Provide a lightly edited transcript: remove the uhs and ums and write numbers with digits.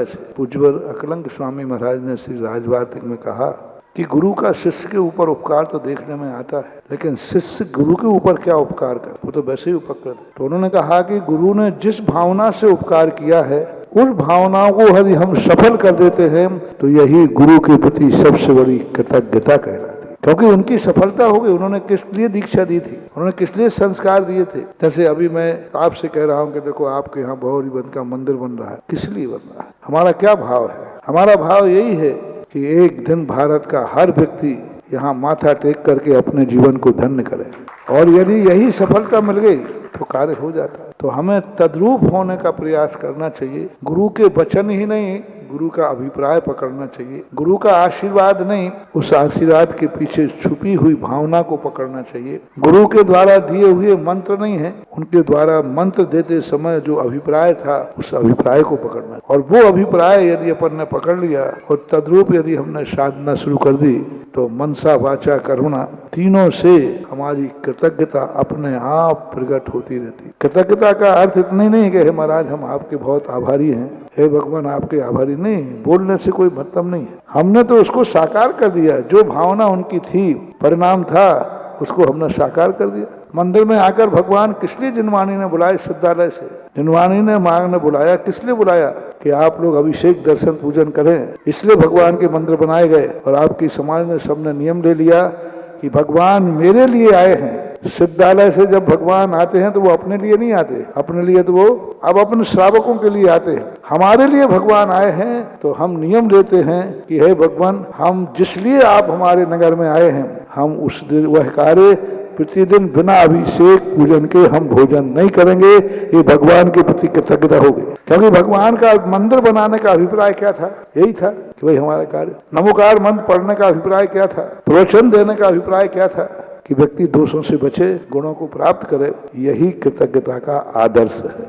पूज्यवर अकलंक स्वामी महाराज ने श्री राजवार्तिक में कहा कि गुरु का शिष्य के ऊपर उपकार तो देखने में आता है, लेकिन शिष्य गुरु के ऊपर क्या उपकार करे, वो तो वैसे ही उपकृत है। तो उन्होंने कहा कि गुरु ने जिस भावना से उपकार किया है उस भावनाओं को यदि हम सफल कर देते हैं तो यही गुरु के प्रति सबसे बड़ी कृतज्ञता कहलाती है। क्योंकि उनकी सफलता हो गई। उन्होंने किस लिए दीक्षा दी थी, उन्होंने किस लिए संस्कार दिए थे। जैसे अभी मैं आपसे कह रहा हूँ कि देखो आपके यहाँ बहुरीबंध का मंदिर बन रहा है, किस लिए बन रहा है, हमारा क्या भाव है? हमारा भाव यही है कि एक दिन भारत का हर व्यक्ति यहाँ माथा टेक करके अपने जीवन को धन्य करे, और यदि यही सफलता मिल गई तो कार्य हो जाता है। तो हमें तद्रूप होने का प्रयास करना चाहिए। गुरु के वचन ही नहीं, गुरु का अभिप्राय पकड़ना चाहिए। गुरु का आशीर्वाद नहीं, उस आशीर्वाद के पीछे छुपी हुई भावना को पकड़ना चाहिए। गुरु के द्वारा दिए हुए मंत्र नहीं है, उनके द्वारा मंत्र देते समय जो अभिप्राय था उस अभिप्राय को पकड़ना। और वो अभिप्राय यदि अपन ने पकड़ लिया और तद्रूप यदि हमने साधना शुरू कर दी तो मनसा वाचा करुणा तीनों से हमारी कृतज्ञता अपने आप प्रकट होती रहती। कृतज्ञता का अर्थ इतना ही नहीं कि हे महाराज हम आपके बहुत आभारी हैं, हे भगवान आपके आभारी नहीं, बोलने से कोई मतलब नहीं है। हमने तो उसको साकार कर दिया, जो भावना उनकी थी, परिणाम था, उसको हमने साकार कर दिया। मंदिर में आकर भगवान किस लिए जिनवाणी ने बुलाए सिद्धालय से, जिनवाणी ने मांग ने बुलाया, किस लिए बुलाया कि आप लोग अभिषेक दर्शन पूजन करें, इसलिए भगवान के मंदिर बनाए गए। और आपकी समाज ने सबने नियम ले लिया कि भगवान मेरे लिए आए हैं। सिद्धालय से जब भगवान आते हैं तो वो अपने लिए नहीं आते, अपने लिए तो वो अब अपने श्रावकों के लिए आते हैं। हमारे लिए भगवान आए हैं तो हम नियम लेते हैं कि हे भगवान हम जिस लिए आप हमारे नगर में आए हैं, हम उस दिन वह कार्य प्रतिदिन बिना अभिषेक पूजन के हम भोजन नहीं करेंगे। ये भगवान के प्रति कृतज्ञता होगी। क्योंकि भगवान का मंदिर बनाने का अभिप्राय क्या था? यही था कि भाई हमारा कार्य। नमोकार मंत्र पढ़ने का अभिप्राय क्या था? प्रवचन देने का अभिप्राय क्या था? कि व्यक्ति दोषों से बचे, गुणों को प्राप्त करे। यही कृतज्ञता का आदर्श है।